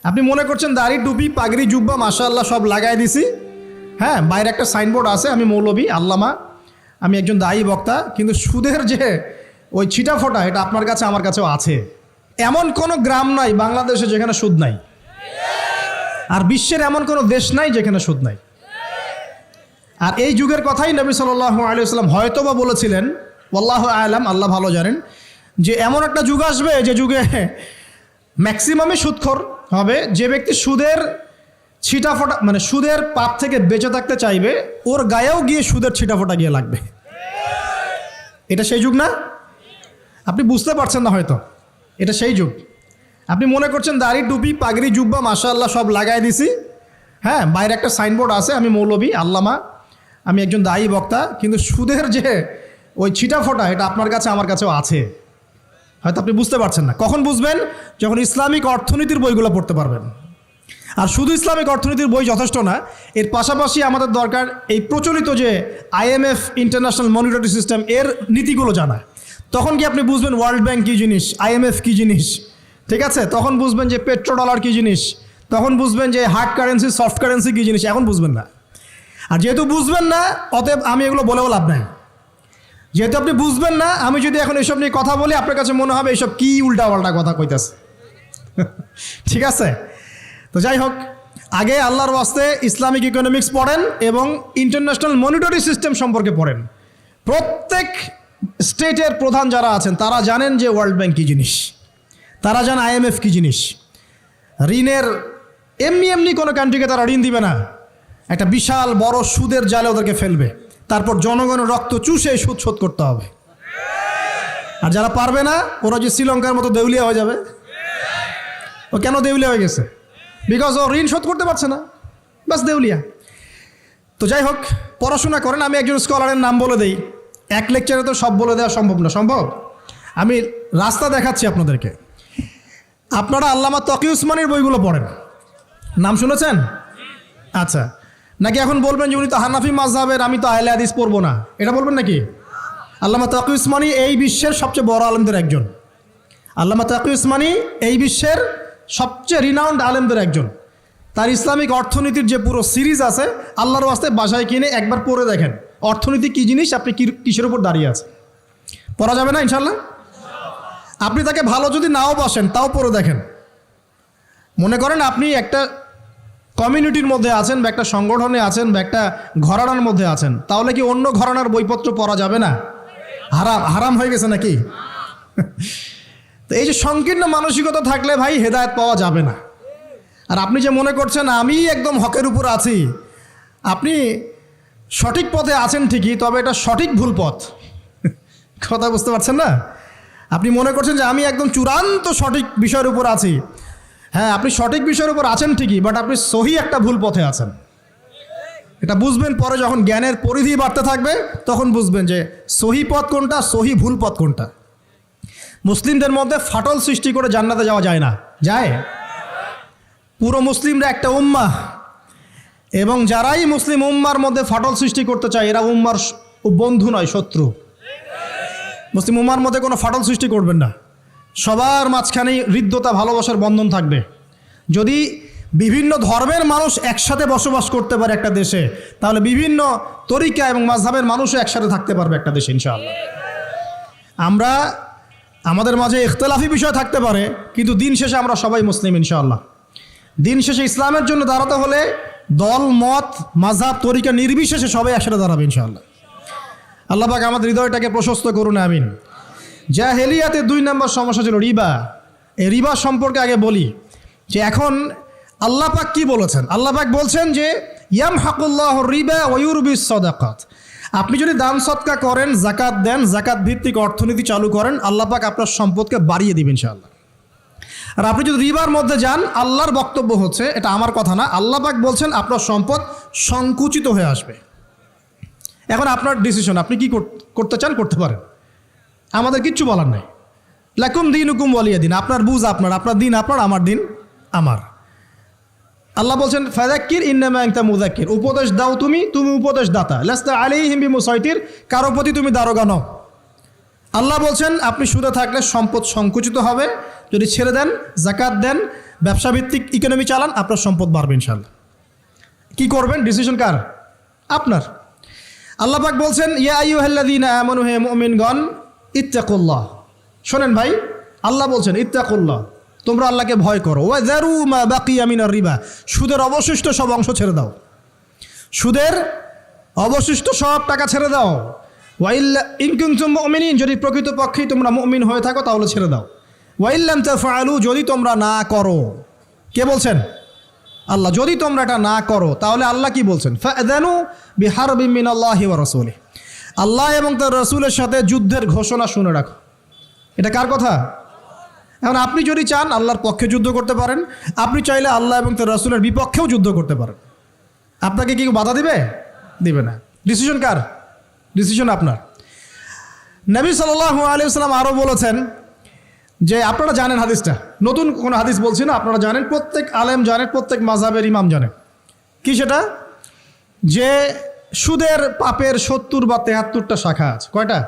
আপনি মনে করছেন দাড়ি টুপি পাগড়ি জুব্বা মাশাআল্লাহ সব লাগাই দিছি, হ্যাঁ, বাইরে একটা সাইনবোর্ড আছে আমি মৌলবী আল্লামা, আমি একজন দায়ী বক্তা, কিন্তু সুদের যে ওই ছিটাফোটা এটা আপনার কাছে আমার কাছেও আছে। এমন কোনো গ্রাম নাই বাংলাদেশে যেখানে সুদ নাই, আর বিশ্বের এমন কোনো দেশ নাই যেখানে সুদ নাই। আর এই যুগের কথাই নবী সাল্লাল্লাহু আলাইহি ওয়াসাল্লাম হয়তো বা বলেছিলেন, ওয়াল্লাহু আ'লাম, আল্লাহ ভালো জানেন, যে এমন একটা যুগ আসবে যে যুগে ম্যাক্সিমামই সুদখোর হবে। যে ব্যক্তি সুদের ছিটাফোটা মানে সুদের পাপ থেকে বেঁচে থাকতে চাইবে, ওর গায়েও গিয়ে সুদের ছিটাফোটা গিয়ে লাগবে। এটা সেই যুগ না? আপনি বুঝতে পারছেন না হয়তো, এটা সেই যুগ। আপনি মনে করছেন দাড়ি টুপি পাগড়ি জুব্বা মাশাআল্লাহ সব লাগাই দিছি, হ্যাঁ, বাইরে একটা সাইনবোর্ড আছে আমি মৌলবী আল্লামা, আমি একজন দায়ী বক্তা, কিন্তু সুদের যে ওই ছিটাফোটা এটা আপনার কাছে আমার কাছেও আছে। হয়তো আপনি বুঝতে পারছেন না। কখন বুঝবেন? যখন ইসলামিক অর্থনীতির বইগুলো পড়তে পারবেন। আর শুধু ইসলামিক অর্থনীতির বই যথেষ্ট না, এর পাশাপাশি আমাদের দরকার এই প্রচলিত যে IMF ইন্টারন্যাশনাল মনিটারি সিস্টেম এর নীতিগুলো জানা। তখন কি আপনি বুঝবেন ওয়ার্ল্ড ব্যাংক কী জিনিস, IMF কী জিনিস, ঠিক আছে? তখন বুঝবেন যে পেট্রো ডলার কী জিনিস, তখন বুঝবেন যে হার্ড কারেন্সি সফট কারেন্সি কী জিনিস, এখন বুঝবেন না। আর যেহেতু বুঝবেন না, অতএব আমি এগুলো বলেও লাভ নাই। যেহেতু আপনি বুঝবেন না, আমি যদি এখন এসব নিয়ে কথা বলি আপনার কাছে মনে হবে এসব কী উল্টাপাল্টা কথা কইতাছে। ঠিক আছে? তো যাই হোক, আগে আল্লাহর ওয়াস্তে ইসলামিক ইকোনমিক্স পড়েন এবং ইন্টারন্যাশনাল মনিটারি সিস্টেম সম্পর্কে পড়েন। প্রত্যেক স্টেটের প্রধান যারা আছেন তারা জানেন যে ওয়ার্ল্ড ব্যাংক কী জিনিস, তারা জানেন IMF কী জিনিস। ঋণের এমনি কোনো কান্ট্রিকে তারা ঋণ দিবে না, একটা বিশাল বড় সুদের জালে ওদেরকে ফেলবে, তারপর জনগণের রক্ত চুষে সুদ শোধ করতে হবে। আর যারা পারবে না ওরা যে শ্রীলঙ্কার মতো দেউলিয়া হয়ে যাবে। ও কেন দেউলিয়া হয়ে গেছে? বিকজ ও ঋণ শোধ করতে পারছে না, বাস দেউলিয়া। তো যাই হোক, পড়াশোনা করেন। আমি একজন স্কলারের নাম বলে দেই, এক লেকচারে তো সব বলে দেওয়া সম্ভব না। সম্ভব? আমি রাস্তা দেখাচ্ছি আপনাদেরকে। আপনারা আল্লামা তকি উসমানীর বইগুলো পড়েন, নাম শুনেছেন? আচ্ছা, নাকি এখন বলবেন যে উনি তো হানাফি মাযহাবের, আমি তো আহলে হাদিস পড়বো না, এটা বলবেন নাকি? আল্লামা তকি উসমানী এই বিশ্বের সবচেয়ে বড় আলেমদের একজন। আল্লামা তকি উসমানী এই বিশ্বের সবচেয়ে রিনাউন্ড আলেমদের একজন। তার ইসলামিক অর্থনীতির যে পুরো সিরিজ আছে, আল্লাহর ওয়াস্তে বাসায় কিনে একবার পড়ে দেখেন অর্থনীতি কী জিনিস, আপনি কিসের উপর দাঁড়িয়ে আছে। পড়া যাবে না ইনশাল্লাহ? আপনি তাকে ভালো যদি নাও বাসেন তাও পড়ে দেখেন। মনে করেন আপনি একটা কমিউনিটির মধ্যে আছেন বা একটা সংগঠনে আছেন বা একটা ঘরানার মধ্যে আছেন, তাহলে কি অন্য ঘরানার বইপত্র পড়া যাবে না? হারাম হয়ে গেছে নাকি? তো এই যে সংকীর্ণ মানসিকতা থাকলে ভাই হেদায়েত পাওয়া যাবে না। আর আপনি যে মনে করছেন আমি একদম হকের উপর আছি, আপনি সঠিক পথে আছেন ঠিকই, তবে এটা সঠিক ভুল পথ। কথা বুঝতে পারছেন না? আপনি মনে করছেন যে আমি একদম চূড়ান্ত সঠিক বিষয়ের উপর আছি। হ্যাঁ, আপনি সঠিক বিষয়ের উপর আছেন ঠিকই, বাট আপনি সহি একটা ভুল পথে আছেন। এটা বুঝবেন পরে, যখন জ্ঞানের পরিধি বাড়তে থাকবে তখন বুঝবেন যে সহি পথ কোনটা, সহি ভুল পথ কোনটা। মুসলিমদের মধ্যে ফাটল সৃষ্টি করে জান্নাতে যাওয়া যায় না? যায়? পুরো মুসলিমরা একটা উম্মাহ, এবং যারাই মুসলিম উম্মার মধ্যে ফাটল সৃষ্টি করতে চায় এরা উম্মার বন্ধু নয়, শত্রু। মুসলিম উম্মার মধ্যে কোনো ফাটল সৃষ্টি করবেন না। সবার মাঝখানেই হৃদ্যতা ভালোবাসার বন্ধন থাকবে। যদি বিভিন্ন ধর্মের মানুষ একসাথে বসবাস করতে পারে একটা দেশে, তাহলে বিভিন্ন তরিকা এবং মাযহাবের মানুষও একসাথে থাকতে পারবে একটা দেশে ইনশাআল্লাহ। আমরা আমাদের মাঝে ইখতিলাফি বিষয় থাকতে পারে, কিন্তু দিন শেষে আমরা সবাই মুসলিম ইনশাআল্লাহ। দিন শেষে ইসলামের জন্য দাঁড়াতে হলে দল মত মাযহাব তরিকা নির্বিশেষে সবাই একসাথে দাঁড়াবে ইনশাআল্লাহ। আল্লাহ পাক আমাদের হৃদয়টাকে প্রশস্ত করুন, আমিন। জাহেলিয়াতে 2 নম্বর সমস্যা ছিল রিবা। এই রিবা সম্পর্কে আগে বলি যে এখন আল্লাহ পাক কি বলেছেন। আল্লাহ পাক বলছেন যে ইয়ামহাকুল্লাহুর রিবা ওয়া ইউরবিস সাদাকাত। আপনি যদি দান সদকা করেন, যাকাত দেন, যাকাত ভিত্তিক অর্থনীতি চালু করেন, আল্লাহ পাক আপনার সম্পদকে বাড়িয়ে দিবেন ইনশাআল্লাহ। আর আপনি যদি রিবার মধ্যে যান, আল্লাহর বক্তব্য হচ্ছে, এটা আমার কথা না, আল্লাহ পাক বলছেন আপনার সম্পদ সংকুচিত হয়ে আসবে। এখন আপনার ডিসিশন, আপনি কি করতে চান করতে পারেন, আমাদের কিচ্ছু বলার নাই। লাকুম দীনুকুম ওয়ালিয়া দিন, আপনার বুঝ আপনার, আপনার দিন আপনার, আমার দিন আমার। আল্লাহ বলছেন ফাযাক্কির ইন্নামা আনতা মুযাক্কির, উপদেশ দাও তুমি, তুমি উপদেশ দাতা। লাস্তা আলাইহিম বিমুসাইতির, কারো প্রতি তুমি দারোগা নও। আল্লাহ বলছেন আপনি সুদে থাকলে সম্পদ সংকুচিত হবে, যদি ছেড়ে দেন, যাকাত দেন, ব্যবসা ভিত্তিক ইকোনমি চালান, আপনার সম্পদ বাড়বে ইনশাআল্লাহ। কি করবেন ডিসিশন কার? আপনার। আল্লাহ পাক বলছেন ইয়া আইয়ুহাল্লাযীনা আমানু, হে মুমিনগণ, ইত্তাকুল্লাহ। শোনেন ভাই, আল্লাহ বলছেন ইত্তাকুল্লাহ, তোমরা আল্লাহকে ভয় করো। ওয়া যারু মা বাকিয়া মিনার রিবা, সুদের অবশিষ্ট সব অংশ ছেড়ে দাও, সুদের অবশিষ্ট সব টাকা ছেড়ে দাও। ওয়া ইল্লা ইন কুনতুম মুমিনিন, যদি প্রকৃতপক্ষেই তোমরা মুমিন হয়ে থাকো তাহলে ছেড়ে দাও। ওয়া ইল্লাম তাফআলু, যদি তোমরা না করো। কে বলছেন? আল্লাহ। যদি তোমরা এটা না করো তাহলে আল্লাহ কি বলছেন? ফাআযানু বিহারবিন মিনাল্লাহি ওয়া রাসূলিহি, আল্লাহ এবং তার রাসূলের সাথে যুদ্ধের ঘোষণা শুনে রাখো। এটা কার কথা? এখন আপনি যদি চান আল্লাহর পক্ষে যুদ্ধ করতে পারেন, আপনি চাইলে আল্লাহ এবং তার রাসূলের বিপক্ষেও যুদ্ধ করতে পারেন। আপনাকে কি বাধা দিবে? দিবে না। ডিসিশন কার? ডিসিশন আপনার। নবী সাল্লাল্লাহু আলাইহি ওয়াসাল্লাম আরও বলেছেন যে, আপনারা জানেন হাদিসটা, নতুন কোনো হাদিস বলছি না, আপনারা জানেন, প্রত্যেক আলেম জানেন, প্রত্যেক মাযহাবের ইমাম জানেন। কি সেটা? যে সুদের পাপের ৭০ বা ৭৩টা শাখা আছে। কয়টা?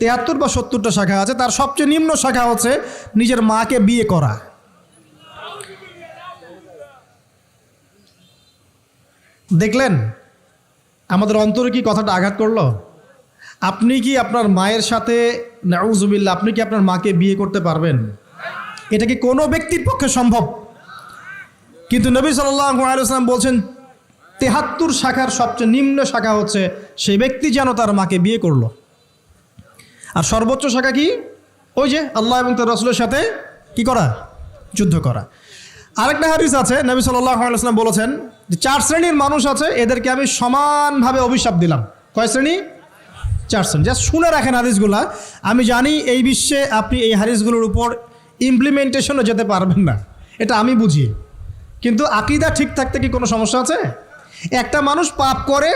৭৩ বা ৭০টা শাখা আছে। তার সবচেয়ে নিম্ন শাখা হচ্ছে নিজের মাকে বিয়ে করা। দেখলেন আমাদের অন্তরে কি কথাটা আঘাত করলো? আপনি কি আপনার মায়ের সাথে, নাউজুবিল্লাহ, আপনি কি আপনার মাকে বিয়ে করতে পারবেন? এটা কি কোনো ব্যক্তির পক্ষে সম্ভব? কিন্তু নবী সাল্লাল্লাহু আলাইহি ওয়াসাল্লাম বলছেন ৭৩ শাখার সবচেয়ে নিম্ন শাখা হচ্ছে সেই ব্যক্তি যেন তার মাকে বিয়ে করলো। আর সর্বোচ্চ শাখা কি? ওই যে আল্লাহ এবং তার রাসূলের সাথে কি করা? যুদ্ধ করা। আরেকটা হাদিস আছে, নবী সাল্লাল্লাহু আলাইহি ওয়াসাল্লাম বলেছেন যে 4 শ্রেণীর মানুষ আছে, এদেরকে আমি সমানভাবে অভিশাপ দিলাম। কয় শ্রেণী? 4 শ্রেণী। জাস্ট শুনে রাখেন হাদিসগুলা। আমি জানি এই বিশ্বে আপনি এই হাদিসগুলোর উপর ইমপ্লিমেন্টেশনও যেতে পারবেন না, এটা আমি বুঝি, কিন্তু আকীদা ঠিক থাকতে কি কোনো সমস্যা আছে? একটা মানুষ পাপ করে,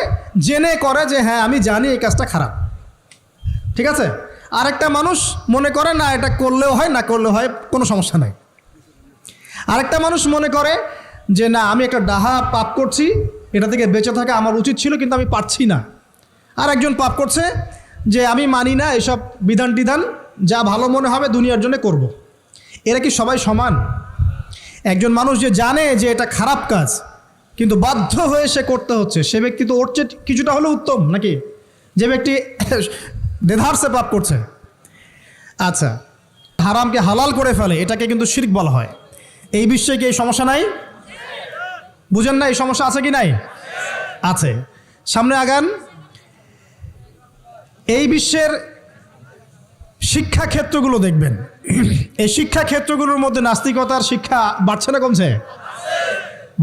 জেনে করে যে হ্যাঁ আমি জানি এই কাজটা খারাপ, ঠিক আছে। আরেকটা মানুষ মনে করে না এটা করলেও হয়, না করলেও হয়, কোনো সমস্যা নাই। আরেকটা মানুষ মনে করে যে না আমি একটা ডাহা পাপ করছি, এটা থেকে বেঁচে থাকা আমার উচিত ছিল কিন্তু আমি পারছি না। আর একজন পাপ করছে যে আমি মানি না এসব বিধান টিধান, যা ভালো মনে হবে দুনিয়ার জন্য করব। এরা কি সবাই সমান? একজন মানুষ যে জানে যে এটা খারাপ কাজ কিন্তু বাধ্য হয়ে সে করতে হচ্ছে, সে ব্যক্তি তো ওর চেয়ে কিছুটা হলেও উত্তম নাকি যে ব্যক্তি দেধারসে পাপ করছে। আচ্ছা, হারামকে হালাল করে ফেলে, এটাকে কিন্তু শিরক বলা হয়। এই বিশ্বে কি এই সমস্যা নাই? বুঝেন না এই সমস্যা আছে কি নাই? আছে। সামনে আগান। এই বিশ্বের শিক্ষা ক্ষেত্রগুলো দেখবেন, এই শিক্ষা ক্ষেত্রগুলোর মধ্যে নাস্তিকতার শিক্ষা বাড়ছে না কমছে?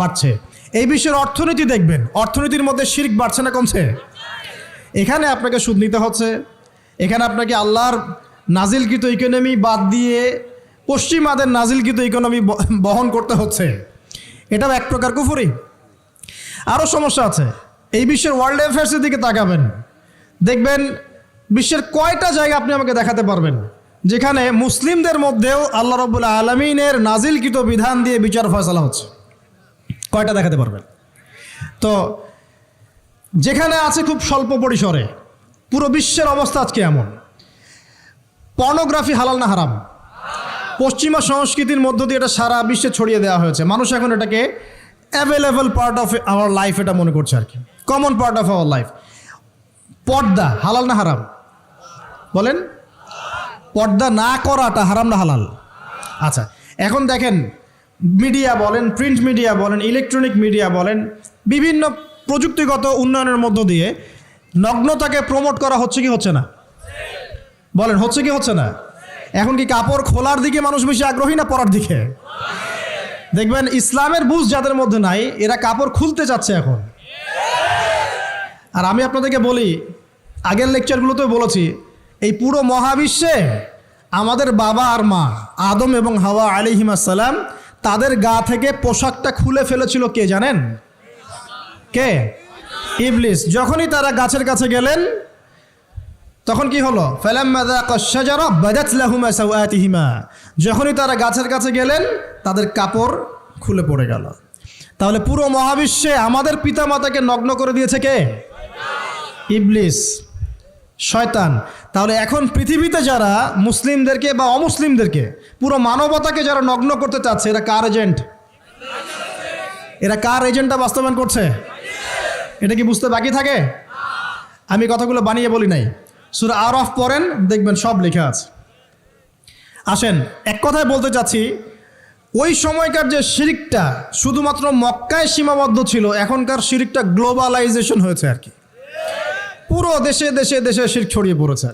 বাড়ছে। এই বিশ্বের অর্থনীতি দেখবেন, অর্থনীতির মধ্যে শিরক বাড়ছে না কমছে? এখানে আপনাকে সুদ নিতে হচ্ছে, এখানে আপনাকে আল্লাহর নাজিলকৃত ইকোনমি বাদ দিয়ে পশ্চিমাদের নাজিলকৃত ইকোনমি বহন করতে হচ্ছে। এটাও এক প্রকার কুফরি। আরও সমস্যা আছে। এই বিশ্বের ওয়ার্ল্ড অ্যাফেয়ার্সের দিকে তাকাবেন, দেখবেন বিশ্বের কয়টা জায়গা আপনি আমাকে দেখাতে পারবেন যেখানে মুসলিমদের মধ্যেও আল্লাহ রাব্বুল আলামিনের নাজিলকৃত বিধান দিয়ে বিচার ফয়সালা হচ্ছে? কয়টা দেখাতে পারবেন? তো যেখানে আছে খুব স্বল্প পরিসরে। পুরো বিশ্বের অবস্থা আজকে এমন। পর্নোগ্রাফি হালাল না হারাম? পশ্চিমা সংস্কৃতির মধ্য দিয়ে এটা সারা বিশ্বে ছড়িয়ে দেওয়া হয়েছে। মানুষ এখন এটাকে available part of our life এটা মনে করছে আর কি, common part of our life. পর্দা হালাল না হারাম? বলেন, পর্দা না করাটা হারাম না হালাল? আচ্ছা, এখন দেখেন মিডিয়া বলেন, প্রিন্ট মিডিয়া বলেন, ইলেকট্রনিক মিডিয়া বলেন, বিভিন্ন প্রযুক্তিগত উন্নয়নের মধ্য দিয়ে নগ্নতাকে প্রমোট করা হচ্ছে কি হচ্ছে না? বলেন, হচ্ছে কি হচ্ছে না? এখন কি কাপড় খোলার দিকে মানুষ বেশি আগ্রহী না পরার দিকে? দেখবেন ইসলামের বুঝ যাদের মধ্যে নাই এরা কাপড় খুলতে চাচ্ছে এখন। আর আমি আপনাদেরকে বলি, আগের লেকচারগুলোতেও বলেছি, এই পুরো মহাবিশ্বে আমাদের বাবা আর মা আদম এবং হাওয়া আলাইহিস সালাম তাদের গা থেকে পোশাকটা খুলে ফেলেছিল কে জানেন? কে? ইবলিস। যখনই তারা গাছের কাছে গেলেন তখন কি হলো? ফালাম্মা যাকাশ শাজারা বাদাত লাহুমা সাওয়াতিহিমা। যখনই তারা গাছের কাছে গেলেন তাদের কাপড় খুলে পড়ে গেল। তাহলে পুরো মহাবিশ্বে আমাদের পিতামাতাকে নগ্ন করে দিয়েছে কে? ইবলিস। শয়তান। তাহলে এখন পৃথিবীতে যারা মুসলিমদেরকে বা অমুসলিমদেরকে, পুরো মানবতাকে যারা নগ্ন করতে চাচ্ছে, এরা কার এজেন্ট? এরা কার এজেন্টটা বাস্তবায়ন করছে? এটা কি বুঝতে বাকি থাকে? আমি কথাগুলো বানিয়ে বলি নাই, সূরা আরাফ পড়েন, দেখবেন সব লেখা আছে। আসেন, এক কথায় বলতে চাচ্ছি, ওই সময়কার যে শিরকটা শুধুমাত্র মক্কায় সীমাবদ্ধ ছিল, এখনকার শিরকটা গ্লোবালাইজেশন হয়েছে আর কি, পুরো দেশে দেশে দেশে শিরক ছড়িয়ে পড়েছে।